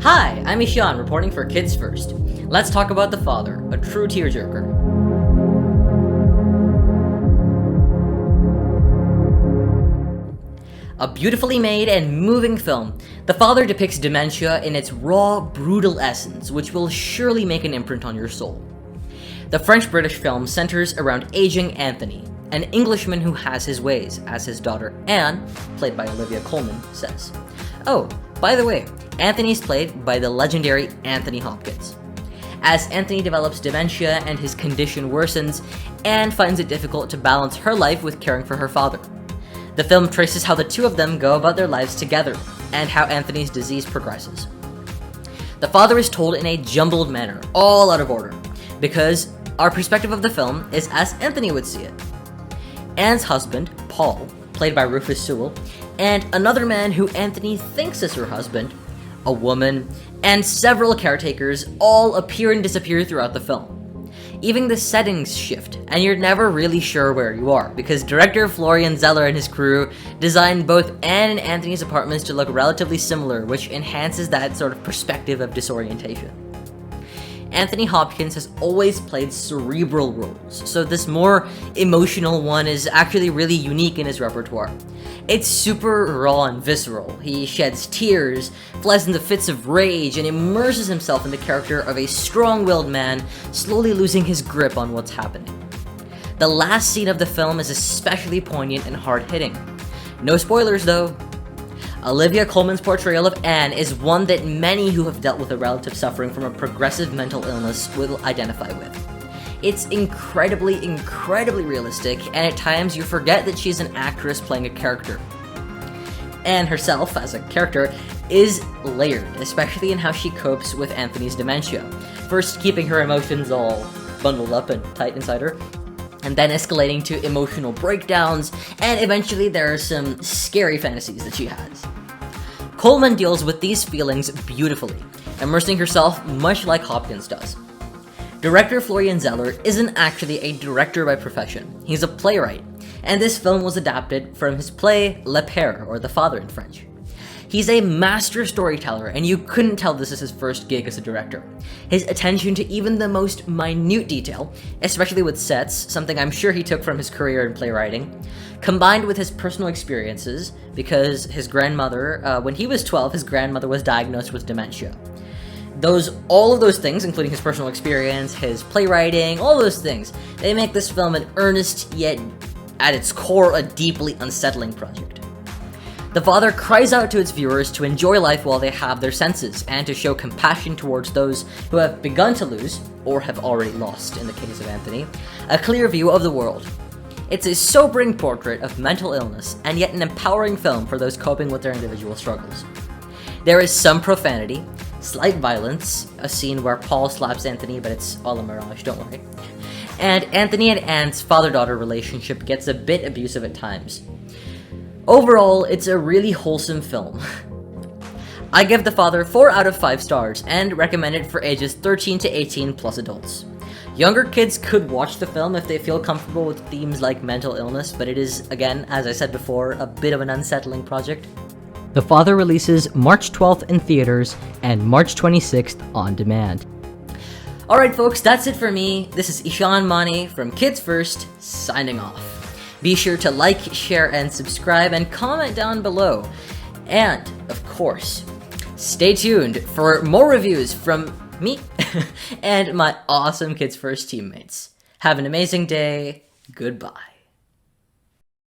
Hi, I'm Eshaan, reporting for Kids First. Let's talk about The Father, a true tearjerker. A beautifully made and moving film, The Father depicts dementia in its raw, brutal essence, which will surely make an imprint on your soul. The French-British film centers around aging Anthony, an Englishman who has his ways, as his daughter Anne, played by Olivia Colman, says. Oh, by the way, Anthony is played by the legendary Anthony Hopkins. As Anthony develops dementia and his condition worsens, Anne finds it difficult to balance her life with caring for her father. The film traces how the two of them go about their lives together, and how Anthony's disease progresses. The Father is told in a jumbled manner, all out of order, because our perspective of the film is as Anthony would see it. Anne's husband, Paul, played by Rufus Sewell, and another man who Anthony thinks is her husband, a woman, and several caretakers all appear and disappear throughout the film. Even the settings shift, and you're never really sure where you are, because director Florian Zeller and his crew designed both Anne and Anthony's apartments to look relatively similar, which enhances that sort of perspective of disorientation. Anthony Hopkins has always played cerebral roles, so this more emotional one is actually really unique in his repertoire. It's super raw and visceral. He sheds tears, flies into fits of rage, and immerses himself in the character of a strong-willed man slowly losing his grip on what's happening. The last scene of the film is especially poignant and hard-hitting. No spoilers though. Olivia Colman's portrayal of Anne is one that many who have dealt with a relative suffering from a progressive mental illness will identify with. It's incredibly realistic, and at times you forget that she's an actress playing a character. Anne herself, as a character, is layered, especially in how she copes with Anthony's dementia. First keeping her emotions all bundled up and tight inside her, and then escalating to emotional breakdowns, and eventually there are some scary fantasies that she has. Colman deals with these feelings beautifully, immersing herself much like Hopkins does. Director Florian Zeller isn't actually a director by profession, he's a playwright, and this film was adapted from his play Le Père, or The Father in French. He's a master storyteller, and you couldn't tell this is his first gig as a director. His attention to even the most minute detail, especially with sets, something I'm sure he took from his career in playwriting, combined with his personal experiences, because his grandmother, when he was 12, his grandmother was diagnosed with dementia. All of those things, including his personal experience, his playwriting, all those things, they make this film an earnest, yet at its core, a deeply unsettling project. The Father cries out to its viewers to enjoy life while they have their senses, and to show compassion towards those who have begun to lose, or have already lost in the case of Anthony, a clear view of the world. It's a sobering portrait of mental illness, and yet an empowering film for those coping with their individual struggles. There is some profanity, slight violence, a scene where Paul slaps Anthony, but it's all a mirage, don't worry. And Anthony and Anne's father-daughter relationship gets a bit abusive at times. Overall, it's a really wholesome film. I give The Father 4 out of 5 stars, and recommend it for ages 13 to 18 plus adults. Younger kids could watch the film if they feel comfortable with themes like mental illness, but it is, again, as I said before, a bit of an unsettling project. The Father releases March 12th in theaters and March 26th on demand. Alright folks, that's it for me. This is Eshaan M from Kids First, signing off. Be sure to like, share, and subscribe, and comment down below. And, of course, stay tuned for more reviews from me and my awesome Kids First teammates. Have an amazing day. Goodbye.